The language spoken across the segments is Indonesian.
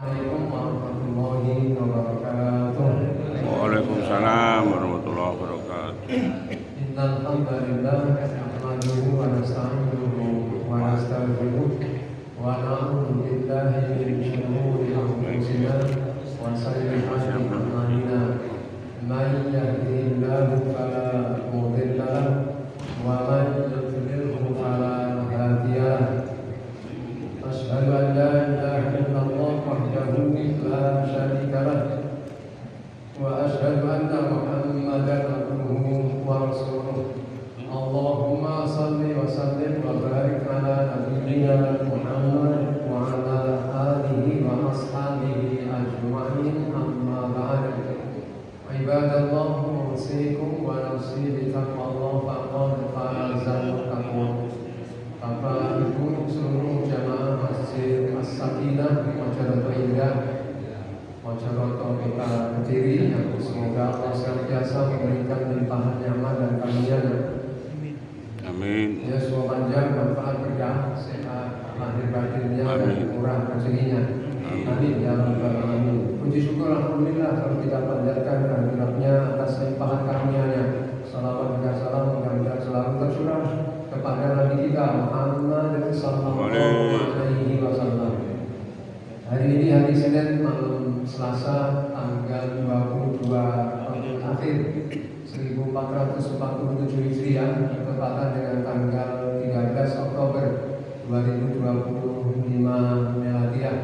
warahmatullahi wabarakatuh. Waalaikumsalam warahmatullahi wabarakatuh. Innal hamdalillah nahmaduhu wa nasta'inuhu wa nastaghfiruh wa na'udzu billahi min shururi anfusina wa sayyi'ati a'malina. Man yahdihillahu fala mudilla lahu wa man yudlilhu fala hadiya lahu. Asyhadu an la ilaha illallah wahdahu la syarika lahu wa asyhadu anna Muhammadan abduhu wa rasuluh. Allahumma salli wa sallim wa barik ala nabiyyina Muhammad wa ala alihi wa ashabihi ajma'in, amma ba'd. Ibadallah, usikum wa nafsi bi taqwallah faqad fazal muttaqun. Bapak Ibu seluruh jamaah Masjid As-Sakinah Mojokerto Indah, Mojokerto kita Kediri, yang semoga Allah senantiasa memberikan limpahan nyaman dan karunia-Nya. Amin. Ya, semua panjang, manfaat berkah, sehat lahir batinnya dan murah rezekinya. Amin ya rabbal alamin. Puji syukur alhamdulillah kalau kita panjatkan kehadiratnya atas limpahan karunia-Nya. Salawat dan salam mudah-mudahan selalu tercurah kepada Nabi kita Muhammad sallallahu alaihi wasallam. Hari ini hari Senin malam Selasa tanggal 22 Rabiul Akhir 1447 Hijriah, bertepatan dengan tanggal 13 Oktober 2025 Miladiah.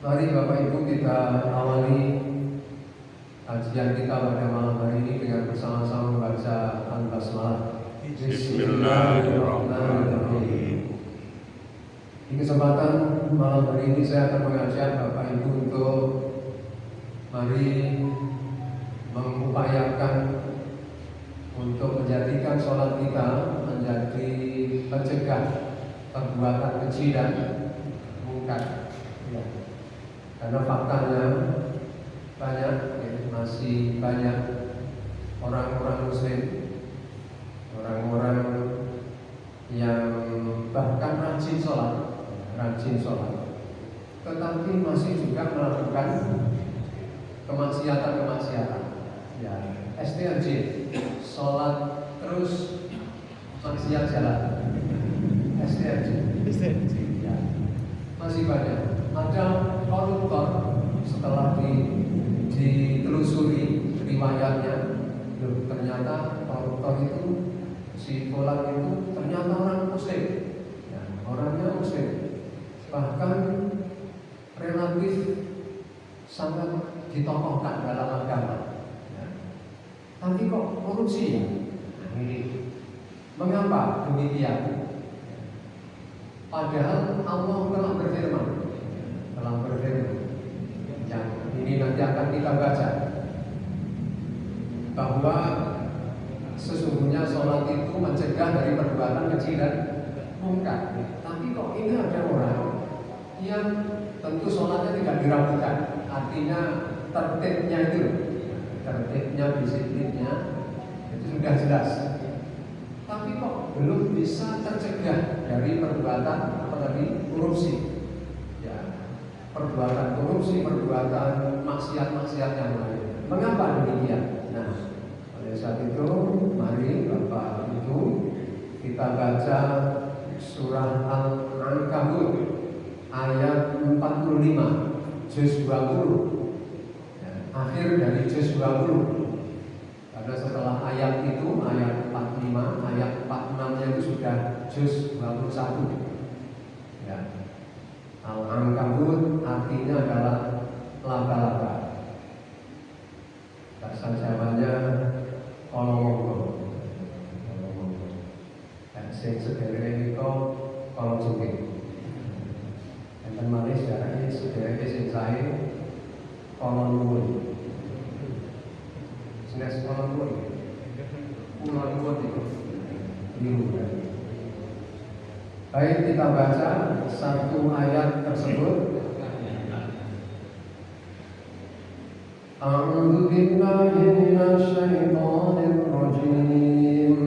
Mari Bapak Ibu kita awali kajian kita pada malam hari ini dengan bersama-sama membaca Al-Basmalah. Bismillahirrahmanirrahim. Di kesempatan malam hari ini saya akan mengajak Bapak Ibu untuk mari mengupayakan untuk menjadikan sholat kita menjadi pencegah perbuatan keji dan mungkar. Ya. Karena faktanya banyak, masih banyak orang-orang Muslim, orang-orang yang bahkan rajin sholat, tetapi masih juga melakukan kemaksiatan. Ya, STRJ, sholat terus maksiat jalan. STRJ. Ya, masih banyak. Ada koruptor, setelah ditelusuri riwayatnya, ternyata koruptor itu, si fulan itu ternyata orang Muslim, ya, orangnya Muslim, bahkan relatif sangat ditokohkan dalam agama, ya. Tapi kok korupsi ya? Nah, ini mengapa demikian? Padahal Allah telah berfirman, yang ini nanti akan kita baca, bahwa sesungguhnya sholat itu mencegah dari perbuatan keji dan mungkar. Tapi kok ini ada orang yang tentu sholatnya tidak diragukan, artinya tertibnya itu, disiplinnya itu sudah jelas. Tapi kok belum bisa tercegah dari perbuatan korupsi, ya, perbuatan korupsi, perbuatan maksiat yang lain. Mengapa demikian? Nah, oleh saat itu mari Bapak Ibu kita baca surah Al-Ankabut ayat 45 juz 20, ya, akhir dari juz 20. Karena setelah ayat itu, ayat 45, ayat 46-nya itu sudah juz 21. Ya. Al-Ankabut artinya adalah laba-laba. Bahasa Jawanya kolong. Dan sing sederek itu kolong cukik. Enten malih sejarahnya sederek sing sae kolong nuwun. Senes kolong nuwun. Kolong nuwun itu biru. Baik, kita baca satu ayat tersebut. A'udzu billahi minasy syaithanir rajim.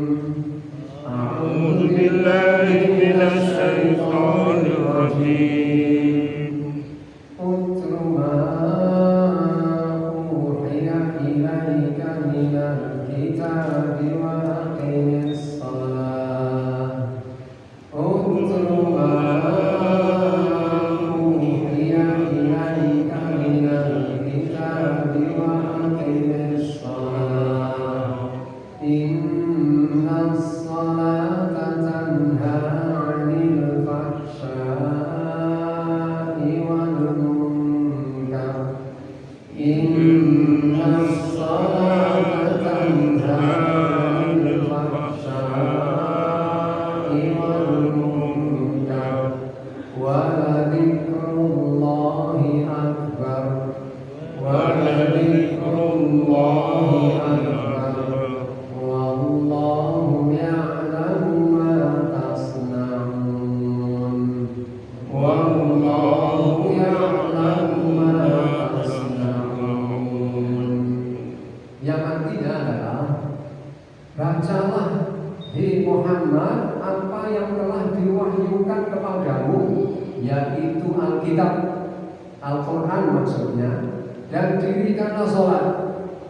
A'udzu billahi minasy syaithanir rajim. sholata tanha 'anil fahsya'i wal munkar. Inna sholata tanha 'anil fahsya'i wal munkar wa ladhikrullahi akbar wa ladhikrullahi akbar wallahu ya'lamu ma tasna'un wallahu ya'lamu ma tasna'un. Yang artinya adalah bacalah hai Muhammad apa yang telah diwahyukan kepadamu, yaitu Alkitab, Al-Quran maksudnya, dan dirikanlah sholat.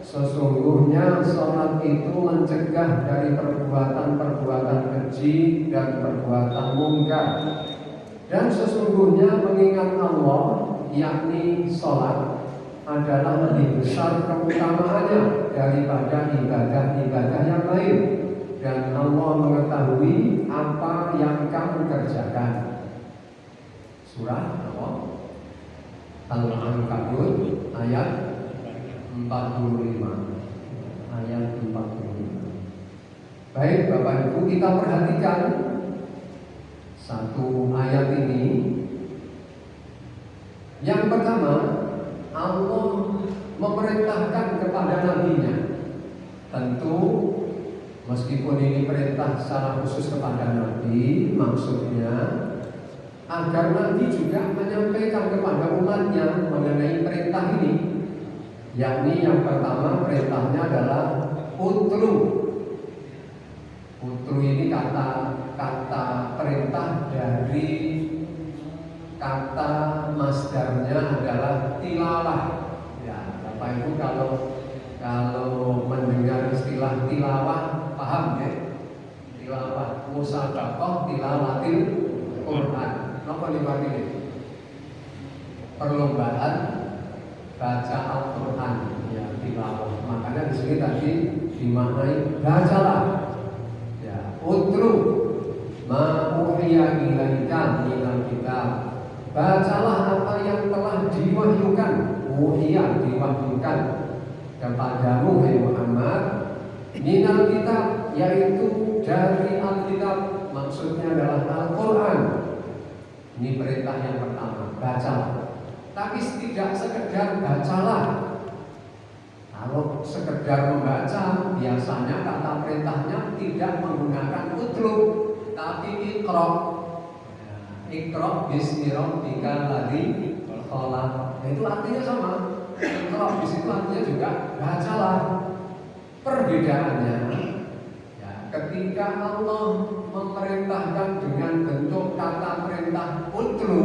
Sesungguhnya sholat itu mencegah dari perbuatan-perbuatan keji dan perbuatan mungkar. Dan sesungguhnya mengingat Allah, yakni sholat, adalah lebih besar keutamaannya daripada ibadah-ibadah yang lain. Dan Allah mengetahui apa yang kamu kerjakan. Surah Al-Ankabut ayat 45. Ayat 45. Baik Bapak Ibu, kita perhatikan satu ayat ini. Yang pertama, Allah memerintahkan kepada nabinya. Tentu meskipun ini perintah secara khusus kepada nabi, maksudnya agar nabi juga menyampaikan kepada umatnya mengenai perintah ini. Yakni yang pertama perintahnya adalah utlu. Utlu ini kata perintah dari kata masdarnya adalah tilawah. Ya, Bapak Ibu kalau mendengar istilah tilawah paham ya? Tilawah musabaqah tilawatil Quran. Apa ini? Perlombaan baca Al-Quran, ya, tilawah. Makanya di sini tadi dimaknai bacalah. Ya, utlu ma uhiya ilaika minal kitab. Bacalah apa yang telah diwahyukan, uhiya diwahyukan kepadamu hai Muhammad, minal kitab, yaitu dari Alkitab, maksudnya adalah Al-Quran. Ini perintah yang pertama, bacalah. Tapi tidak sekedar bacalah. Kalau sekedar membaca, biasanya kata perintahnya tidak menggunakan utlu, tapi iqra. Iqra bismi rabbikal ladzi khalaq. Itu artinya sama. Iqra di situ artinya juga bacalah. Perbedaannya, ya, ketika Allah memerintahkan dengan bentuk kata perintah utlu,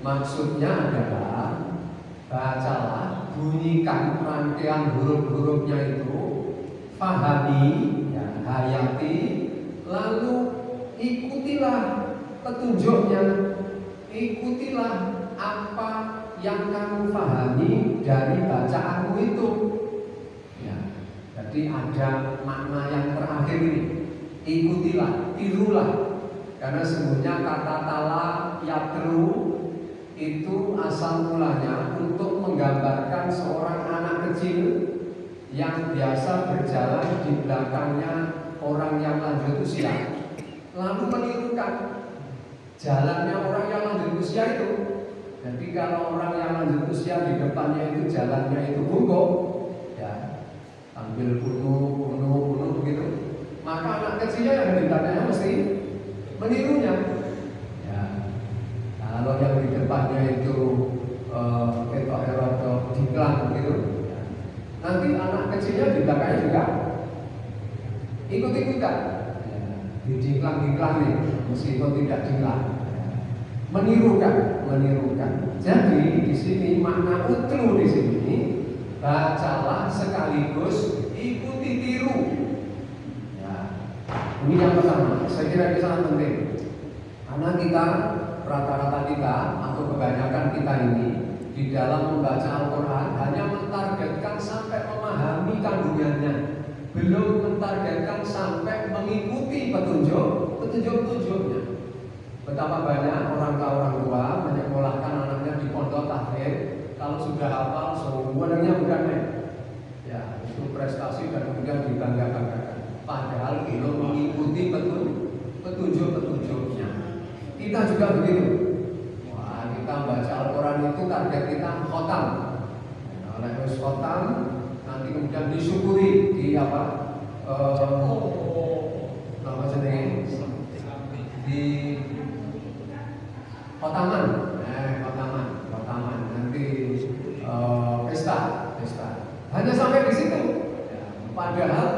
maksudnya adalah bacalah, bunyikan rangkaian huruf-hurufnya itu, fahami, ya, hayati, lalu ikutilah petunjuknya, ikutilah apa yang kamu pahami dari bacaanmu itu. Ya, jadi ada makna yang terakhir ini, ikutilah, tirulah. Karena sesungguhnya kata tala yatlu itu asal mulanya untuk menggambarkan seorang anak kecil yang biasa berjalan di belakangnya orang yang lanjut usia, lalu menirukan jalannya orang yang lanjut usia itu. Jadi kalau orang yang lanjut usia di depannya itu jalannya itu bungkuk, ya, sambil bunuh begitu, maka anak kecilnya yang di belakangnya mesti menirunya. Ya, kalau yang di depannya itu ketok erodo diklang begitu, ya, nanti anak kecilnya di belakangnya juga ikut-ikutan, ya, diklang nih, meskipun tidak diklang, ya, menirukan. Jadi di sini makna utlu di sini bacalah sekaligus ikuti tiru. Ya, ini yang pertama. Saya kira ini sangat penting. Karena kita rata-rata kita atau kebanyakan kita ini di dalam membaca Al-Quran hanya mentargetkan sampai memahami kandungannya, belum mentargetkan sampai mengikuti petunjuk-petunjuknya. Betapa banyak orang tua menyekolahkan anaknya di pondok tahfidz, kalau sudah hafal semuanya bukan main. Ya, itu prestasi dan kemudian dibangga-banggakan. Padahal belum mengikuti petunjuk-petunjuknya. Kita juga begitu. Wah, kita baca Al-Quran itu target kita khotam. Oleh khotam, nanti kemudian disyukuri di di khotaman, nanti pesta. Hanya sampai di situ. Padahal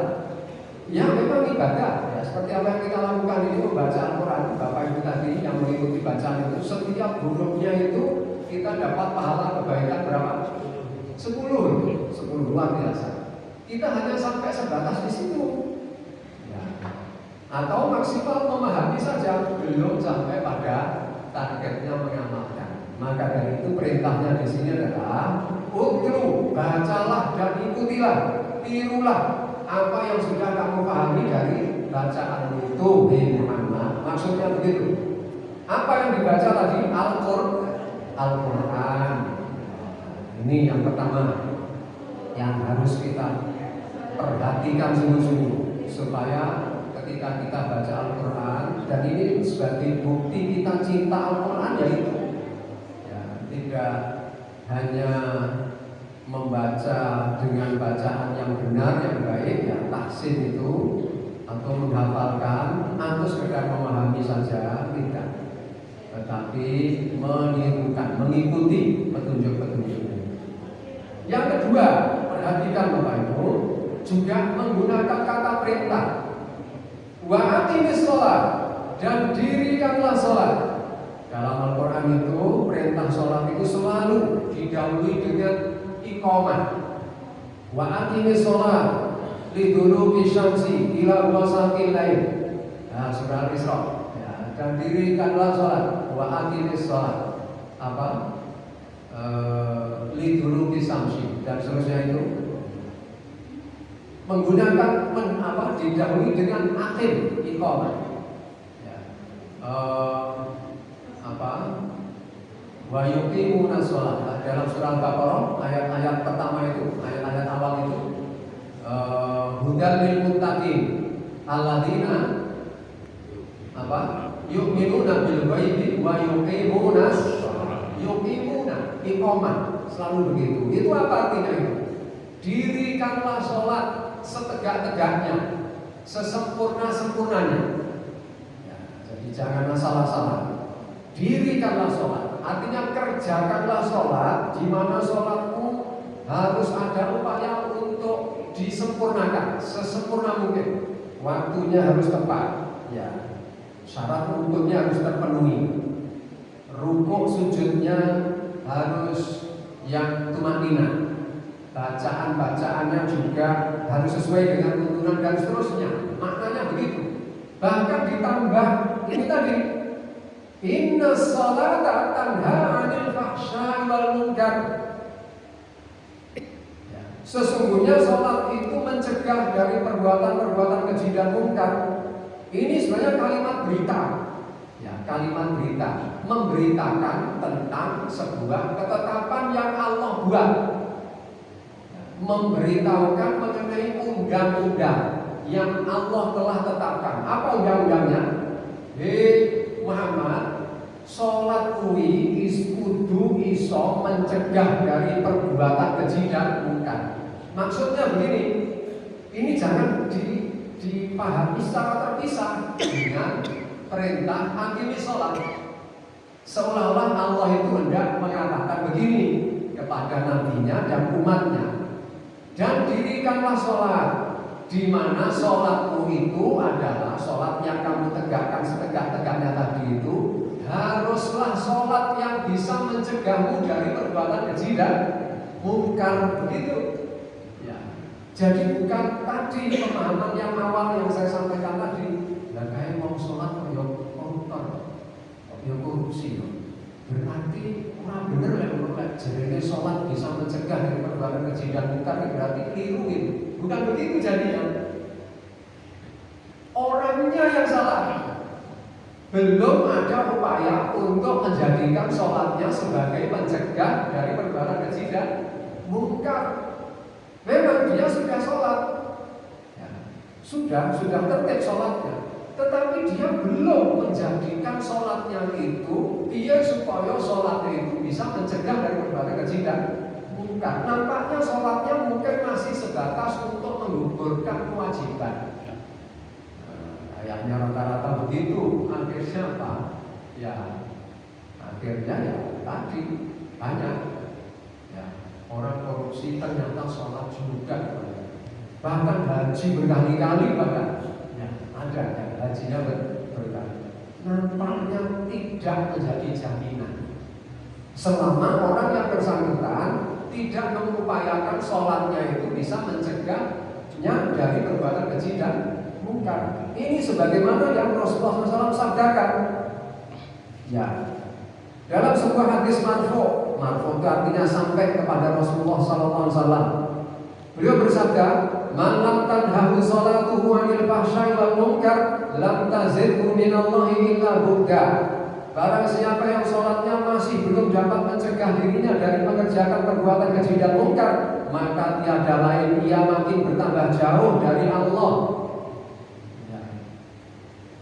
ya memang ibadah. Ya, seperti apa yang kita lakukan ini membaca Al-Quran, Bapak Ibu tadi yang mengikuti bacaan itu, setiap hurufnya itu kita dapat pahala kebaikan berapa? 10 luar biasa. Kita hanya sampai sebatas di situ. Ya. Atau maksimal memahami saja, belum sampai pada targetnya mengamalkan. Maka dari itu perintahnya di sini adalah utlu, bacalah dan ikutilah, tirulah apa yang sudah kamu pahami dari bacaan itu Muhammad. Maksudnya begitu. Apa yang dibaca tadi? Al-Quran. Ini yang pertama yang harus kita perhatikan sungguh-sungguh, supaya ketika kita baca Al-Quran, dan ini sebagai bukti kita cinta Al-Quran, yaitu ya, tidak hanya membaca dengan bacaan yang benar, yang baik, ya tahsin itu, atau menghafalkan, atau sekedar memahami saja, tidak. Tetapi menirukan, mengikuti petunjuk-petunjuknya. Yang kedua, perhatikan Bapak Ibu, juga menggunakan kata perintah. Wa aqimis sholat, dan dirikanlah sholat. Dalam Al-Quran itu perintah sholat itu selalu didahului dengan iqamah. Wa aqimis sholat liduluki syamsi ila ghasaqil lail. Nah, surah Al-Isra. Ya, dan dirikanlah sholat. Wa aqimis sholat. Apa? Liduluki syamsi dan seterusnya itu menggunakan didahului dengan aqim, iqamah. Ya. Wa yuqimuna sholat. Dalam surah Al-Baqarah ayat-ayat pertama itu, ayat-ayat awal itu, hudal lil muttaqin alladzina yu'minuna bil ghaibi wa yuqimuna iqamah, selalu begitu. Itu apa artinya itu? Dirikanlah sholat setegak-tegaknya, sesempurna-sempurnanya. Ya, jadi jangan salah-salah. Dirikanlah sholat, artinya kerjakanlah sholat, di mana sholatmu harus ada upaya untuk disempurnakan sesempurna mungkin. Waktunya harus tepat, ya. Syarat rukuknya harus terpenuhi. Rukuk sujudnya harus yang tumanina. Bacaan-bacaannya juga harus sesuai dengan tuntunan dan seterusnya. Maknanya begitu. Bahkan ditambah ini tadi, inna sholata tanha 'anil fahsya'i wal munkar. Sesungguhnya sholat itu mencegah dari perbuatan-perbuatan keji dan munkar. Ini sebenarnya kalimat berita. Ya, kalimat berita memberitakan tentang sebuah ketetapan yang Allah buat. Memberitahukan mengenai undang-undang yang Allah telah tetapkan. Apa undang-undangnya? Muhammad, sholat kuwi kudu iso mencegah dari perbuatan keji dan munkar. Maksudnya begini, ini jangan dipahami secara terpisah dengan perintah aqimi sholat. Seolah-olah Allah itu hendak mengatakan begini kepada nabinya dan umatnya, dan dirikanlah sholat, di mana sholatmu itu adalah sholat yang kamu tegakkan setegak-tegaknya tadi itu, haruslah sholat yang bisa mencegahmu dari perbuatan keji dan munkar, begitu. Ya. Jadi bukan tadi pemahaman yang awal yang saya sampaikan tadi, lah kayak mau sholat kok yo koruptor, kok yo korupsi yo. Berarti orang bener lek jarene sholat bisa mencegah dari perbuatan keji dan munkar, berarti keliru itu. Bukan begitu jadinya. belum ada upaya untuk menjadikan sholatnya sebagai pencegah dari perbuatan keji dan munkar. Memang dia sudah sholat, ya, sudah tertib sholatnya, tetapi dia belum menjadikan sholatnya itu dia supaya sholatnya itu bisa mencegah dari perbuatan keji dan munkar. Nampaknya sholatnya mungkin masih sebatas untuk menggugurkan kewajiban. Kayaknya rata-rata begitu. Akhirnya apa? Ya, akhirnya ya tadi banyak ya orang korupsi ternyata sholat juga, bahkan haji berkali-kali, bahkan ya, ada ya, hajinya berkali. Nampaknya tidak menjadi jaminan selama orang yang bersangkutan tidak mengupayakan sholatnya itu bisa mencegahnya dari perbuatan keji dan munkar. Ini sebagaimana yang Rasulullah SAW sabdakan. Ya, dalam sebuah hadis marfu itu artinya sampai kepada Rasulullah SAW. Beliau bersabda, "Man lam tanhahu salatuhu 'anil fahsya'i wal munkar, lam tazidhu minallahi illa bu'da." Barang siapa yang sholatnya masih belum dapat mencegah dirinya dari mengerjakan perbuatan keji dan munkar, maka tiada lain ia makin bertambah jauh dari Allah. Ya.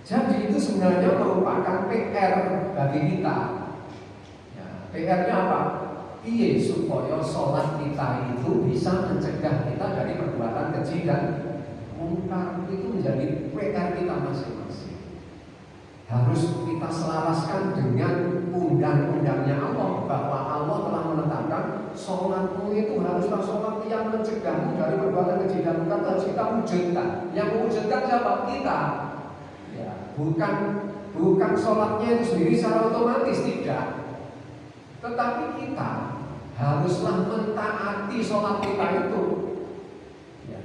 Jadi itu sebenarnya merupakan PR bagi kita. Ya, PR-nya apa? Iya, supaya sholat kita itu bisa mencegah kita dari perbuatan keji dan munkar. Itu menjadi PR kita masing-masing. Harus kita selaraskan dengan undang-undangnya Allah, bahwa Allah telah menetapkan sholatmu itu haruslah sholat yang mencegahmu dari perbuatan keji dan munkar. Harus kita wujudkan. Yang mewujudkan siapa? Kita. Ya, bukan sholatnya itu sendiri secara otomatis, tidak. Tetapi kita haruslah mentaati sholat kita itu. Ya.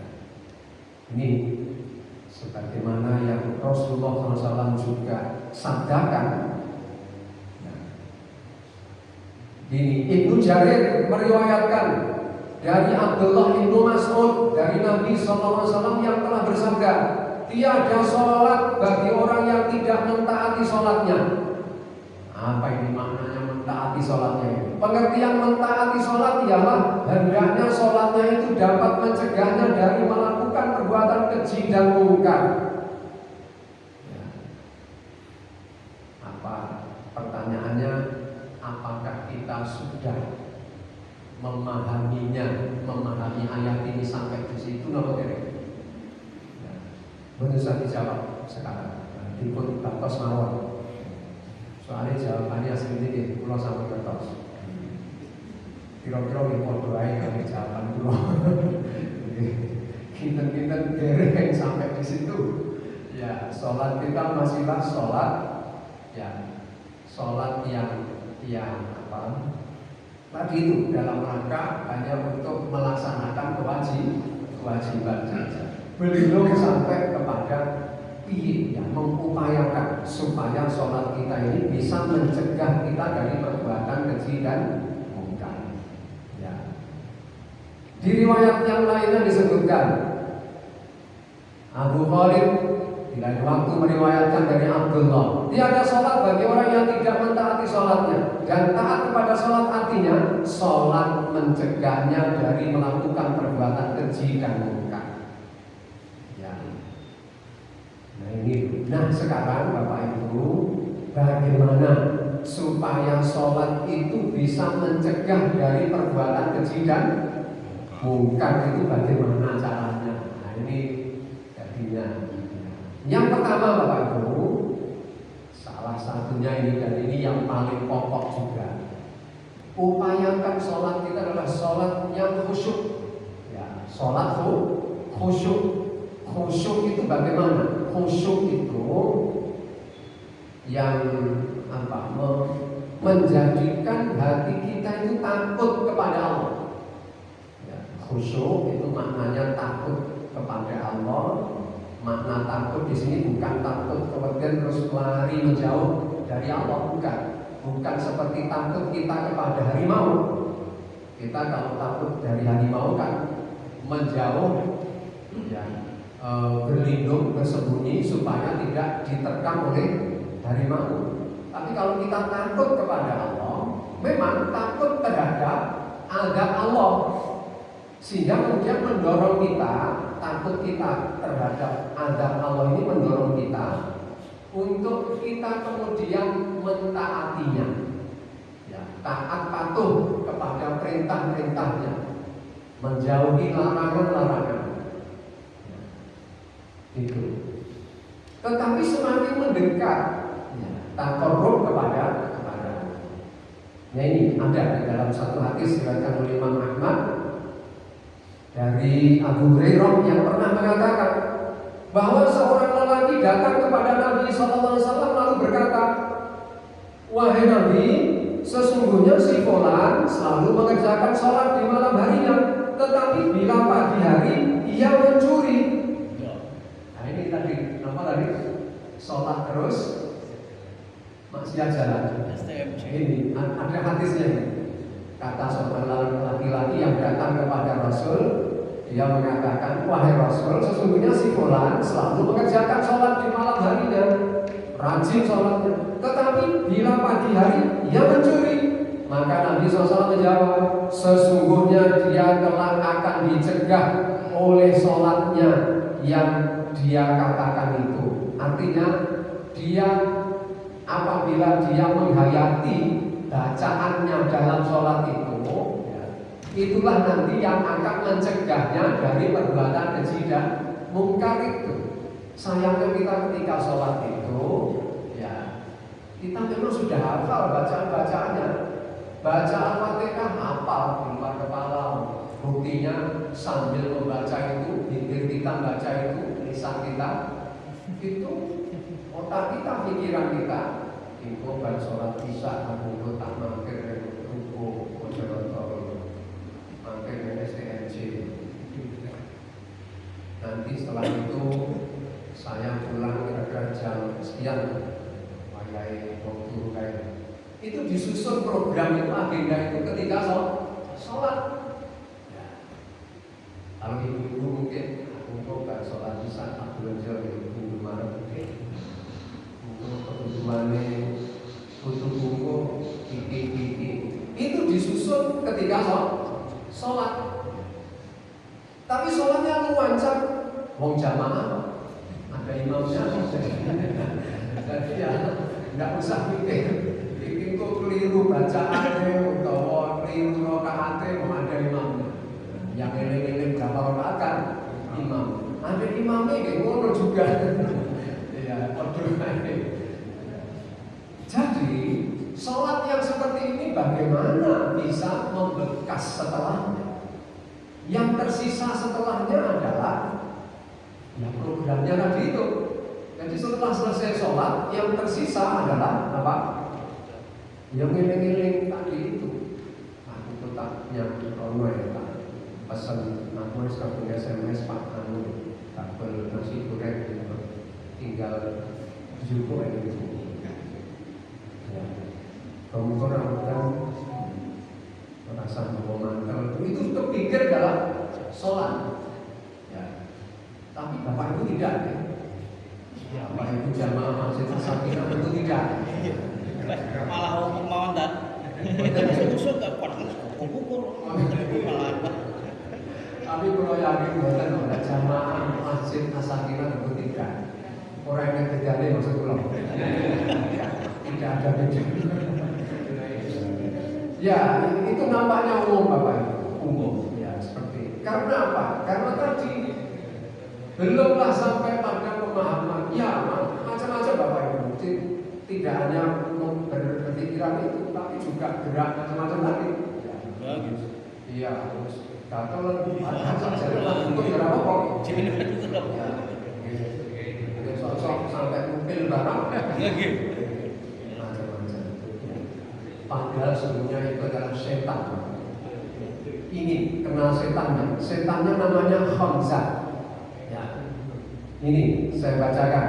Ini sebagaimana yang Rasulullah SAW juga sabdakan. Ini Ibnu Jarir meriwayatkan dari Abdullah Ibnu Mas'ud dari Nabi SAW yang telah bersabda, tiada sholat bagi orang yang tidak mentaati sholatnya. Apa ini maknanya mentaati sholatnya? Pengertian mentaati sholat ialah hendaknya sholatnya itu dapat mencegahnya dari melakukan perbuatan keji dan munkar. Ya. Apa pertanyaannya? Apakah kita sudah memahami ayat ini sampai di situ? Ya. Boleh saya dijawab sekarang. Ikut batas mawon. Soalnya jawabannya sendiri pulau sampai kertas. Kira-kira di foto aja kami jawaban pulau. Kita dereng sampai di situ. Ya, sholat kita masihlah sholat. Ya, sholat yang apa? Tadi itu dalam rangka hanya untuk melaksanakan kewajiban saja. Belum sampai kepada yang mengupayakan supaya sholat kita ini bisa mencegah kita dari perbuatan keji dan munkar. Ya. Di riwayat yang lainnya disebutkan Abu Khalid di lain waktu meriwayatkan dari Abdullah, tiada sholat bagi orang yang tidak mentaati sholatnya, dan taat kepada sholat artinya sholat mencegahnya dari melakukan perbuatan keji dan munkar. Nah sekarang Bapak Ibu, bagaimana supaya sholat itu bisa mencegah dari perbuatan keji dan munkar itu bagaimana caranya? Nah ini jadinya. Yang pertama Bapak Ibu, salah satunya ini dan ini yang paling pokok juga. Upayakan sholat kita adalah sholat yang khusyuk. Ya, sholat khusyuk. Khusyuk itu bagaimana? Khusyuk itu yang apa? Menjadikan hati kita itu takut kepada Allah. Ya, khusyuk itu maknanya takut kepada Allah. Makna takut di sini bukan takut kemudian terus lari menjauh dari Allah, bukan. Bukan seperti takut kita kepada harimau. Kita kalau takut dari harimau kan menjauh, ya, berlindung, bersembunyi supaya tidak diterkam oleh dari makhluk. Tapi kalau kita takut kepada Allah, memang takut terhadap azab Allah, sehingga kemudian mendorong kita, takut kita terhadap azab Allah ini mendorong kita untuk kita kemudian mentaatinya, ya, taat patuh kepada perintah-perintahnya, menjauhi larangan-larangan. Itu. Tetapi semakin mendekat, ya, takarrub kepada ya, ini ada di dalam satu hadis diriwayatkan oleh Imam Ahmad dari Abu Hurairah yang pernah mengatakan bahwa seorang lelaki datang kepada Nabi SAW lalu berkata, "Wahai Nabi, sesungguhnya si fulan selalu mengerjakan sholat di malam harinya, tetapi bila pagi hari ia mencuri." Nah ini tadi, apa tadi? Sholat terus, maksiat jalan. Ini ada hadisnya. Kata seorang laki-laki yang datang kepada Rasul, dia mengatakan, "Wahai Rasul, sesungguhnya si fulan selalu mengerjakan sholat di malam harinya, rajin sholatnya, tetapi bila pagi hari ia mencuri." Maka Nabi SAW menjawab, "Sesungguhnya dia kelak akan dicegah oleh sholatnya yang dia katakan itu." Artinya dia apabila dia menghayati bacaannya dalam sholat itu, ya, itulah nanti yang akan mencegahnya dari perbuatan keji dan mungkar itu. Sayangnya kita ketika sholat itu, ya, kita memang sudah hafal bacaan-bacaannya, baca Al-Fatihah hafal di luar kepala. Buktinya sambil membaca itu, bibir kita baca itu, lisan kita itu, otak kita, pikiran kita itu pada sholat isya, aku tak mampir ruku, konservator, mampir STNC. Nanti setelah itu saya pulang kira-kira jam sekian, mulai waktu kayak itu disusun program itu, agenda itu ketika sholat. Ya. Kalau ibu-ibu mungkin aku gak sholat isya, aku belajar minggu Maret. Kebutuhannya butuh buku kiki itu disusun ketika sholat. Tapi sholatnya lancar, wong jamaah ada imamnya, jadi ya nggak usah pikir kok keliru bacaannya atau keliru rakaatnya, mau ada imamnya. Yang eling-eling berapa rakaat kan imam, ada imamnya kayak ngono juga. Jadi sholat yang seperti ini bagaimana bisa membekas setelahnya? Yang tersisa setelahnya adalah ya programnya tadi itu. Jadi setelah selesai sholat, yang tersisa adalah apa? Yang ngiling-ngiling tadi itu. Aku tuh tak nyampe rono ya, tak pesan aku sekarang SMS Pak Anu, tak bel nasi goreng gitu. Tinggal jumbo ya gitu. Kamu kan merasa bahwa mantel itu terpikir dalam sholat, ya. Tapi bapak itu tidak, ya. Bapak itu jamaah masjid Sakinah itu tidak. Malah hukum mawandan. Usuk gak kuat kukur malah. Tapi kalau yakin buatan ada jamaah masjid Sakinah itu tidak. Orang yang terjadi maksud pulang. Tidak ada beda. Ya, itu nampaknya umum Bapak Ibu, umum ya seperti. Karena apa? Karena tadi belumlah sampai pada pemahaman. Ya, macam-macam Bapak Ibu. Tidak hanya berpikiran itu, tapi juga gerak macam-macam tadi. Ya, iya, terus gatel saja untuk berapa kok? Ya, sosok sampai mobil barang. Padahal sebenarnya itu adalah setan. Ingin kenal setannya. Setannya namanya Hamzah. Ya. Ini saya bacakan.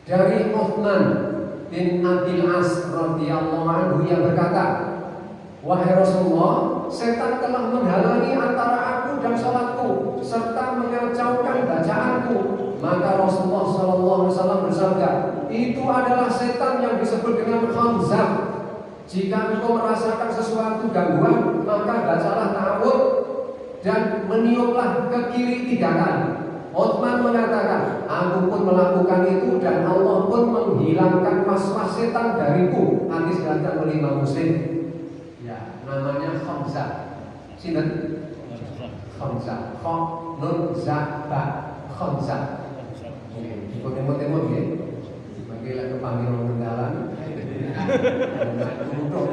Dari Uthman bin Abil As radhiyallahu anhu yang berkata, "Wahai Rasulullah, setan telah menghalangi antara aku dan sholatku serta mengacaukan bacaanku." Maka Rasulullah sallallahu itu adalah setan yang disebut dengan khamzah. Jika engkau merasakan sesuatu gangguan, maka bacalah ta'awudz dan meniuplah ke kiri 3 kali. Uthman mengatakan, aku pun melakukan itu dan Allah pun menghilangkan was-was setan dariku. Hadis riwayat oleh Imam Muslim. Ya, namanya khamzah. Sinten? Khamzah. Kha nun za ba khamzah. Ikut-ikut ya. Bagi lek kepanggil wong dalan. Untuk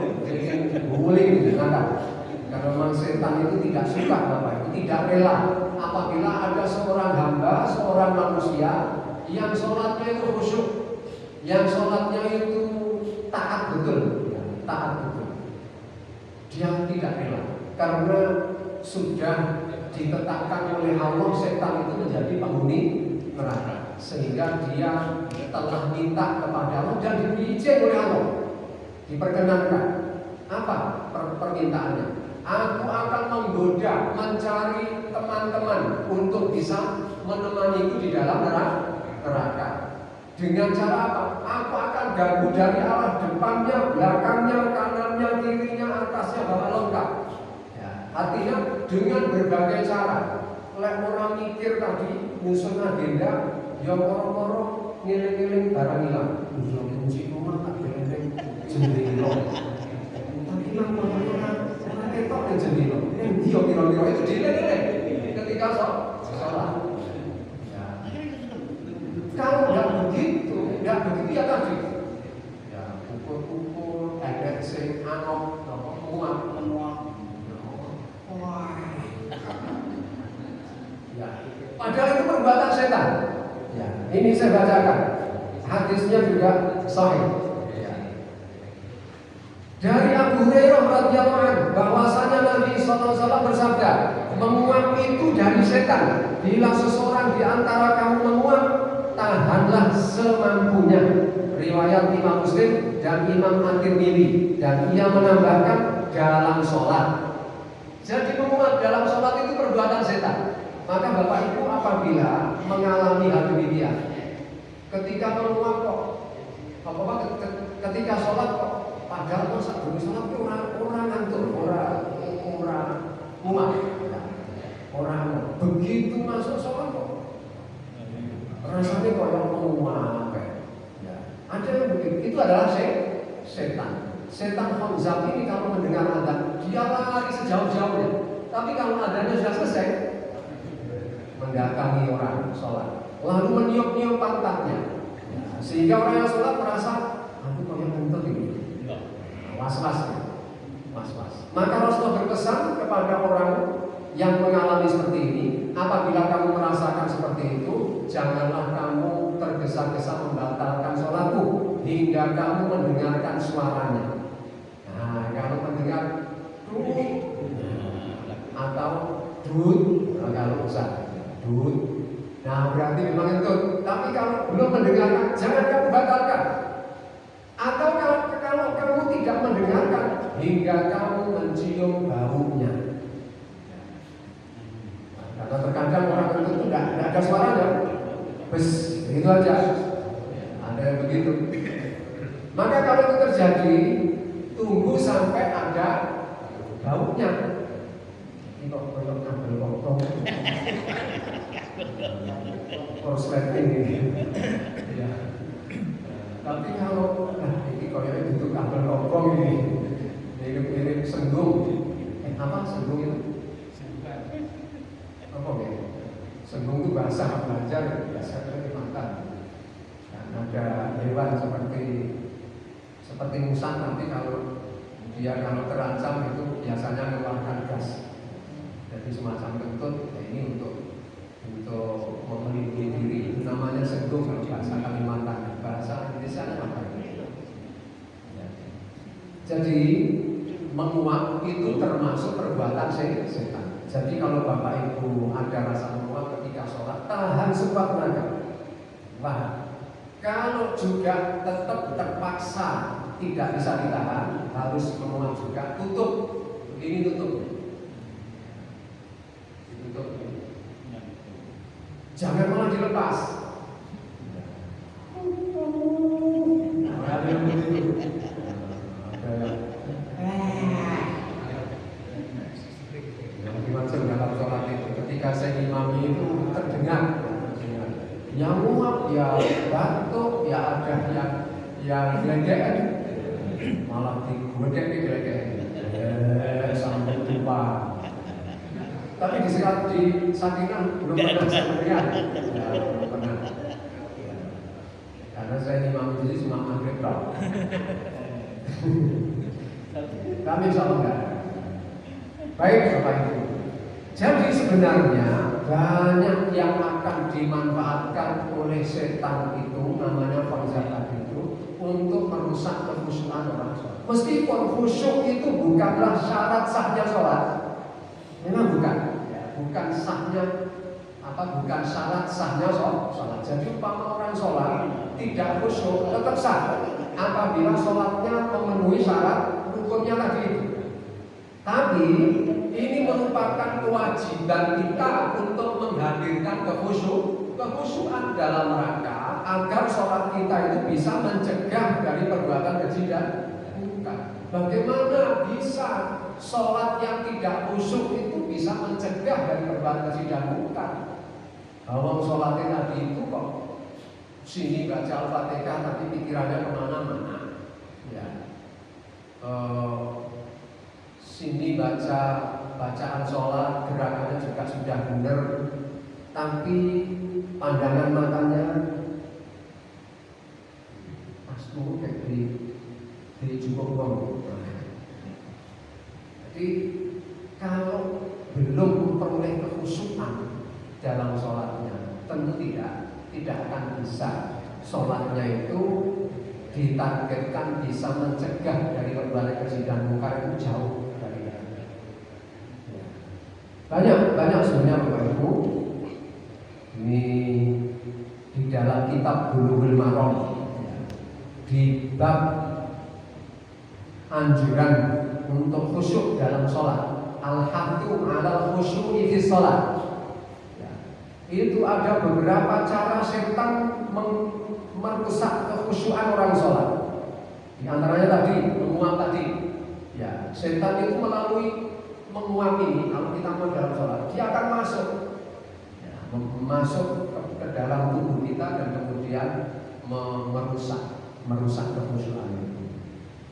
guling ngata. Karena memang setan itu tidak suka Bapak, itu tidak rela apabila ada seorang hamba, seorang manusia yang sholatnya itu khusyuk, yang sholatnya itu taat betul, ya, taat betul. Dia tidak rela karena sudah ditetapkan oleh Allah setan itu menjadi penghuni neraka, sehingga dia telah minta kepada Allah dan diizin oleh Allah, diperkenankan. Apa permintaannya? Aku akan menggoda, mencari teman-teman untuk bisa menemaniku di dalam neraka. Dengan cara apa? Aku akan ganggu dari arah depannya, belakangnya, kanannya, kirinya, atasnya, bawah lengkap. Ya, artinya dengan berbagai cara. Lek orang mikir tadi nyusun agenda, yang orang-orang ngiling-ngiling barang hilang. Nyusun kunci rumah tak ngiling jendela. Tapi orang ketok dan jendela. Yang dia kira-kira itu dile-dile ketika sholat. Ya. Kalau nggak begitu ya tadi. Ya, pukul-pukul, ada sing anok, muak. Wah. Ya. Padahal itu perbuatan setan. Ya. Ini saya bacakan. Hadisnya juga sahih. Dari Abu Hurairah radhiyallahu anhu bahwasanya Nabi SAW bersabda, menguap itu dari setan. Bila seseorang di antara kamu menguap, tahanlah semampunya. Riwayat Imam Muslim dan Imam At-Tirmidzi, dan ia menambahkan dalam sholat. Jadi menguap dalam sholat itu perbuatan setan. Maka Bapak Ibu apabila mengalami hal demikian, ketika menguap kok, ketika sholat kok, padahal kok saat sholat itu orang ngantuk, orang muak, orang begitu masuk sholat kok rasanya kok yang muak. Ya. Ada yang begitu, itu adalah setan. Setan khamzah ini kalau mendengar adzan dia lari sejauh-jauhnya. Tapi kalau adzannya sudah selesai, mendatangi orang sholat, lalu meniup-niup pantatnya, sehingga orang yang sholat merasa, aku kok yang ngantuk ini. Was-was. Maka Rasulullah berpesan kepada orang yang mengalami seperti ini, apabila kamu merasakan seperti itu, janganlah kamu tergesa-gesa membatalkan sholatmu hingga kamu mendengarkan suaranya. Nah, kalau mendengar dud atau dud, kalau usah dud, nah berarti memang itu. Tapi kalau belum mendengarkan, jangan kamu batalkan. Atau kalau kamu tidak mendengarkan hingga kamu mencium baunya. Karena terkadang orang itu tidak ada suaranya, bes, begitu aja. Ada yang begitu. Maka kalau itu terjadi, tunggu sampai ada baunya. Ini kok ngambil potong. Korsleting ini. Ya. Tapi kalau ini koyoknya butuh kabel kopong ini, mirip senggung. Apa senggung itu? Apa ya? Senggung itu bahasa belajar biasa dimakan. Dan ada hewan seperti musang, nanti kalau dia terancam itu biasanya mengeluarkan gas. Jadi semacam kentut. Ya ini untuk melindungi diri, itu namanya senggung kalau bahasa Kalimantan. Bahasa Indonesia apa ini? Ya. Jadi menguap itu termasuk perbuatan setan. Jadi kalau Bapak Ibu ada rasa menguap ketika sholat, tahan sekuat tenaga. Wah, kalau juga tetap terpaksa tidak bisa ditahan, harus menguap juga, tutup. Ini tutup. Ditutup. Jangan malah dilepas. ya batuk, ya ada yang gelegean, malah digledek sampai lupa. Tapi di Sakinah belum pernah sebenarnya, belum pernah. Ya. Karena saya imam jadi cuma maghrib toh. Kami insya Allah enggak. Baik Bapak Ibu. Jadi sebenarnya banyak yang akan dimanfaatkan oleh setan itu, namanya falsafat itu, untuk merusak kekhusyukan orang sholat. Meskipun khusyuk itu bukanlah syarat sahnya sholat, memang bukan, ya, bukan syarat sahnya sholat. Jadi umpama orang sholat tidak khusyuk tetap sah apabila sholatnya memenuhi syarat rukunnya tadi itu. Tapi ini merupakan kewajiban kita untuk menghadirkan kekhusyukan dalam rangka agar sholat kita itu bisa mencegah dari perbuatan keji dan munkar. Bagaimana bisa sholat yang tidak khusyuk itu bisa mencegah dari perbuatan keji dan munkar? Kalau sholatnya tadi itu kok sini baca Al-Fatihah tapi pikirannya kemana-mana, ya. Sini baca bacaan sholat, gerakannya juga sudah benar, tapi pandangan matanya asmu kayak di cukup ngomong. Jadi kalau belum memperoleh kekhusyukan dalam sholatnya, tentu tidak akan bisa sholatnya itu ditargetkan bisa mencegah dari perbuatan keji dan munkar itu jauh. Banyak sebenarnya Bapak Ibu. Ini di dalam kitab Bulughul Maram, di bab anjuran untuk khusyuk dalam sholat, al-hattu ala khusyu'i fi sholat. Itu ada beberapa cara setan merusak kekhusyukan orang sholat. Di antaranya tadi menguap tadi. Ya, setan itu melalui menguap ini, kalau kita mau dalam sholat, dia akan masuk ke dalam tubuh kita dan kemudian merusak kekhusyukan itu.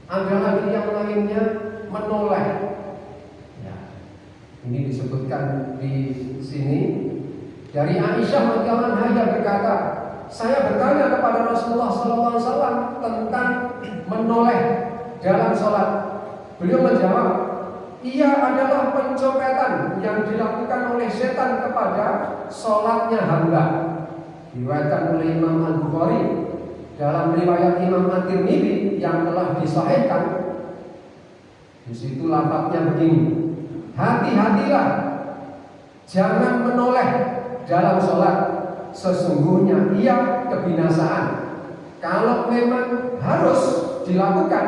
Ada lagi yang lainnya menoleh. Ya, ini disebutkan di sini dari Aisyah radhiyallahu anha berkata, saya bertanya kepada Rasulullah SAW tentang menoleh dalam sholat. Beliau menjawab, ia adalah pencopetan yang dilakukan oleh setan kepada sholatnya hamba. Diriwayatkan oleh Imam Al-Bukhari dalam riwayat Imam At-Tirmidzi yang telah disahihkan. Di situ lafadznya begini: hati-hatilah, jangan menoleh dalam sholat, sesungguhnya ia kebinasaan. Kalau memang harus dilakukan,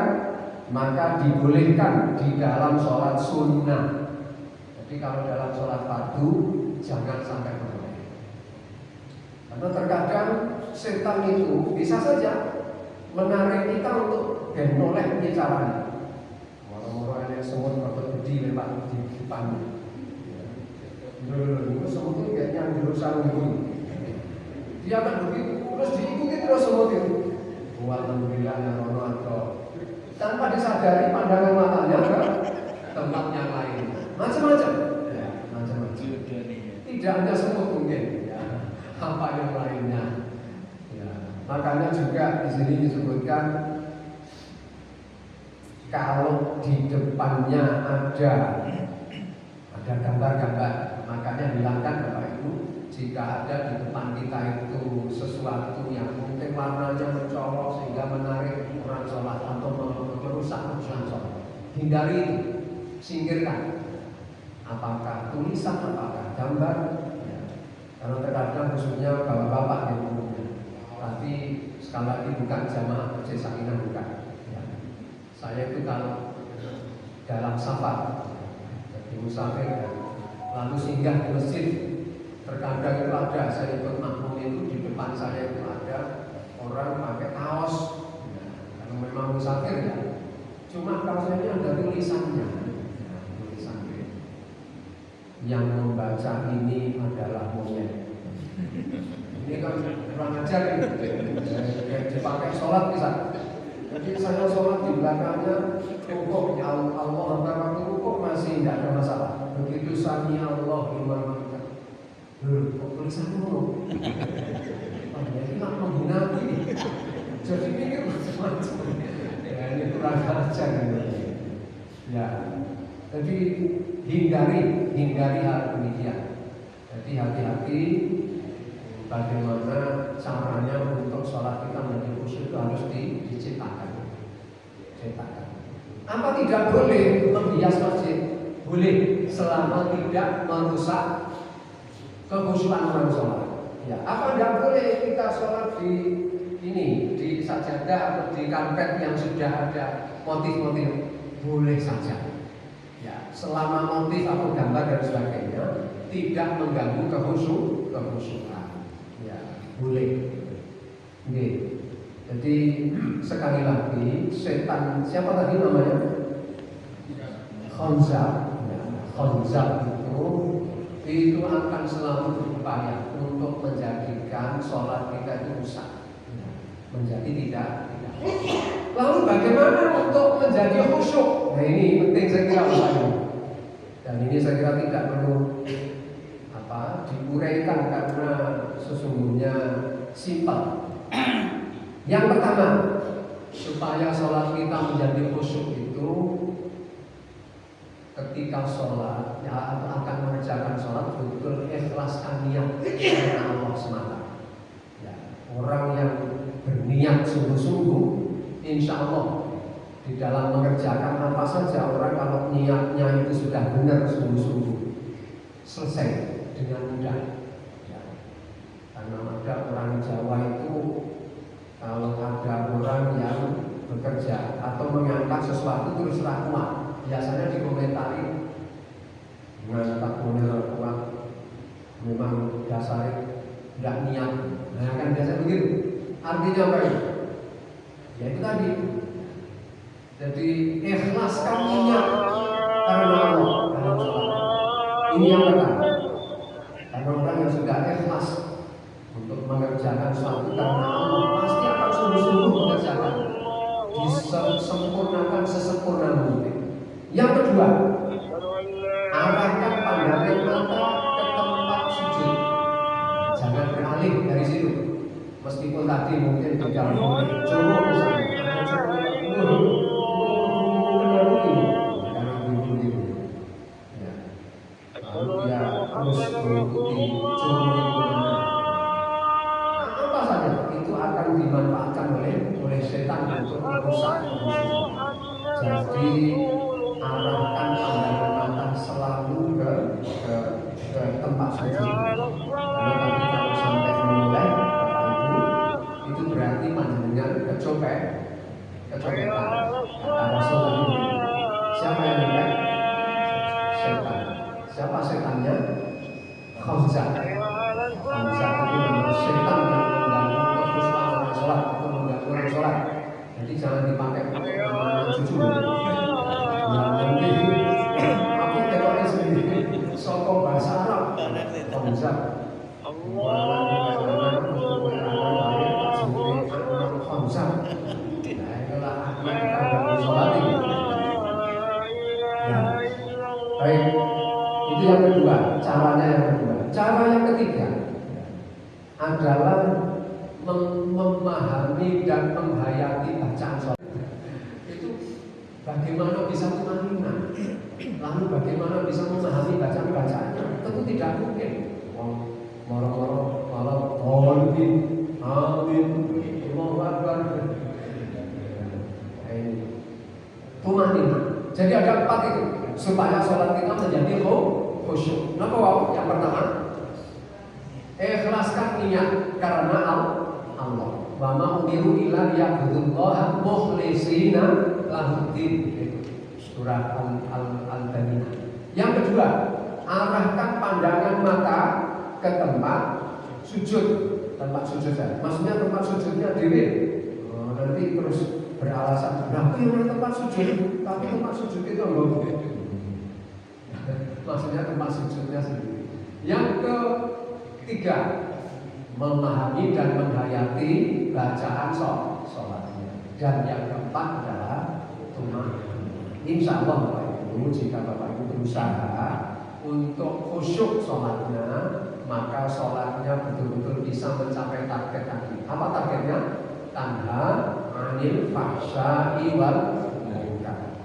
maka dibolehkan di dalam sholat sunnah. Jadi kalau dalam sholat fardu jangan sampai menoleh. Karena terkadang setan itu bisa saja menarik kita untuk menoleh di caranya. Orang-orang yang semut atau gede lewat di depan. Itu semut itu kayaknya jurusan ini. Dia akan begitu, terus diikuti terus semut itu. Alhamdulillah ya Allah. Tanpa disadari pandangan matanya ke tempat yang lain, macam-macam, ya, macam-macam. Tidak hanya semut mungkin, ya, apa yang lainnya. Ya, makanya juga di sini disebutkan kalau di depannya ada gambar-gambar, makanya hilangkan Bapak Ibu. Jika ada di depan kita itu sesuatu yang mungkin warnanya mencolok sehingga menarik orang sholat atau merusak kekhusyukan sholat, hindari itu, singkirkan. Apakah tulisan, apakah gambar, ya. Karena terkadang khususnya bapak-bapak gitu, ya. Tapi sekali lagi bukan jamaah masjid Sakinah, bukan, ya. Saya itu kalau dalam safar jadi musafir, ya, lalu singgah di masjid, terkadang itu ada, saya ikut makmum itu di depan saya itu ada orang pakai kaos, ya, karena memang musafir ya. Cuma kaosnya ada tulisannya, ya, tulisannya yang membaca ini adalah monyet. Ini kan kurang ajar ini. Dipakai sholat bisa. Jadi saya sholat di belakangnya rukuk, ya Allah antara waktu rukuk masih tidak ada masalah. Begitu sami Allah liman hamidah. Kok tulisannya ngomong? Ini nak menghina ini. Jadi mikir macam-macam. Ya ini kurang ajar ini. Ya. Jadi hindari hal demikian. Jadi hati-hati bagaimana caranya untuk sholat kita menjadi khusyuk itu harus diciptakan. Apa tidak boleh menghias masjid? Boleh selama tidak merusak kekhusyukan orang sholat. Ya, apa tidak boleh kita sholat di sajadah atau di karpet yang sudah ada motif-motif? Boleh saja. Ya, selama motif atau gambar dan sebagainya tidak mengganggu kekhusyukan. Ya, boleh. Oke. Jadi sekali lagi setan siapa tadi namanya? Khanzab. Ya, Khanzab itu akan selalu berupaya untuk menjadikan sholat kita itu rusak, menjadi tidak. Lalu bagaimana untuk menjadi khusyuk? Nah ini penting saya kira Bapak. Dan ini saya kira tidak perlu diuraikan karena sesungguhnya simpel. Yang pertama, supaya sholat kita menjadi khusyuk itu ketika sholat ya akan mengerjakan sholat betul ikhlaskan niat karena Allah semata. Ya, orang yang berniat sungguh-sungguh, insya Allah di dalam mengerjakan apa saja orang kalau niatnya itu sudah benar sungguh-sungguh selesai dengan mudah. Ya, karena ada orang Jawa itu kalau ada orang yang bekerja atau mengangkat sesuatu terus kuat, biasanya dikomentari mengangkat model kuat memang dasarnya tidak niat. Nah kan biasa begitu. Artinya apa itu? Ya itu tadi. Jadi ikhlaskan niat karena Allah dalam sholat. Ini yang pertama. Karena orang yang sudah ikhlas untuk mengerjakan suatu karena Allah pasti akan sungguh-sungguh mengerjakan, disempurnakan sesempurna mungkin. Yang kedua, arahkan pandangan mata ke tempat sujud, jangan beralih dari situ. Meskipun tadi mungkin tidak boleh coba misalnya, lalu dia terus mengikuti apa saja itu akan dimanfaatkan oleh setan untuk merusak. Jadi arahkan pandangan mata selalu ke tempat sujud. Karena tadi kalau sampai memulai itu berarti panjenengan kecopetan. Kata Rasul tadi, siapa yang memulai? Setan. Siapa setannya? Khanzab. Khanzab itu namanya setan yang mengganggu kekhusyukan orang sholat atau mengganggu orang sholat. Jadi jangan dipakai untuk jujur. Nanti aku teori sendiri sokong bahasa Arab. Khanzab. Khanzab. Nah itulah akhlak dalam sholat ini. Baik. Itu yang kedua, caranya yang kedua. Cara yang ketiga adalah memahami dan menghayati bacaan sholat. Itu bagaimana bisa tumanina, lalu bagaimana bisa memahami bacaan-bacaannya. Tentu tidak mungkin. Moro-moro amin, Allahu Akbar. Tumanina. Jadi ada 4 itu supaya sholat kita menjadi khusyuk. Kenapa wow? Yang pertama, ikhlaskan niat karena Allah. Wa ma umiru illa liya'budullaha mukhlishina lahuddin. Surah Al-Baqarah. Yang kedua, arahkan pandangan mata ke tempat sujud. Tempat sujud saja. Maksudnya tempat sujudnya diri. Nanti terus beralasan, nah itu yang tempat sujud, tapi tempat sujud itu enggak begitu. Maksudnya tempat sujudnya sendiri. Yang ketiga, memahami dan menghayati bacaan sholatnya. Dan yang keempat adalah insya Allah Bapak Ibu, jika Bapak Ibu berusaha untuk khusyuk sholatnya, maka sholatnya betul-betul bisa mencapai target tadi. Apa targetnya? Tanha anil fahsya'i wal munkar.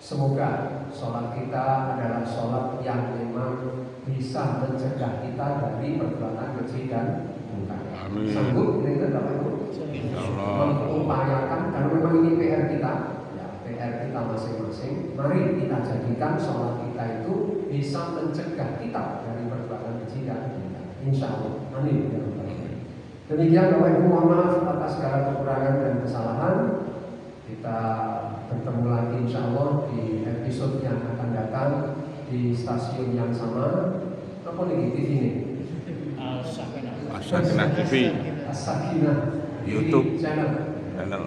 Semoga sholat kita adalah sholat yang memang bisa mencegah kita dari perbuatan keji dan munkar. Amin. Sanggup dengan Bapak Ibu? Insyaallah. Mengupayakan, karena memang ini PR kita, ya, PR kita masing-masing. Mari kita jadikan sholat kita itu bisa mencegah kita dari perbuatan keji dan munkar. Insya Allah. Amin. Ya Rabbal Alamin. Demikian Bapak Ibu, mohon maaf atas segala kekurangan dan kesalahan. Kita bertemu lagi insya Allah di episode yang akan datang di stasiun yang sama. Apa nih TV ini? As-Sakinah TV, As-Sakinah YouTube channel. channel.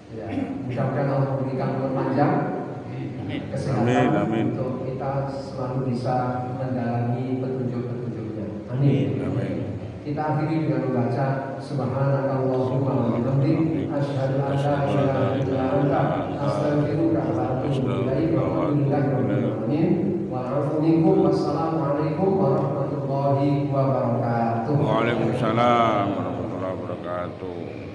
Ya, mudah-mudahan Allah memberikan umur panjang, kesehatan Amin. untuk kita selalu bisa mendalami petunjuk-petunjuknya. Amin. Amin. Kita akhiri dengan membaca Subhanakallahumma wa bihamdik asyhadu an la ilaha illa anta astaghfiruka wa atubu ilaik wa alhamdulillahi rabbil alamin wa a'udzu minkum. Wassalamualaikum warahmatullahi wabarakatuh. Waalaikumsalam warahmatullahi wabarakatuh.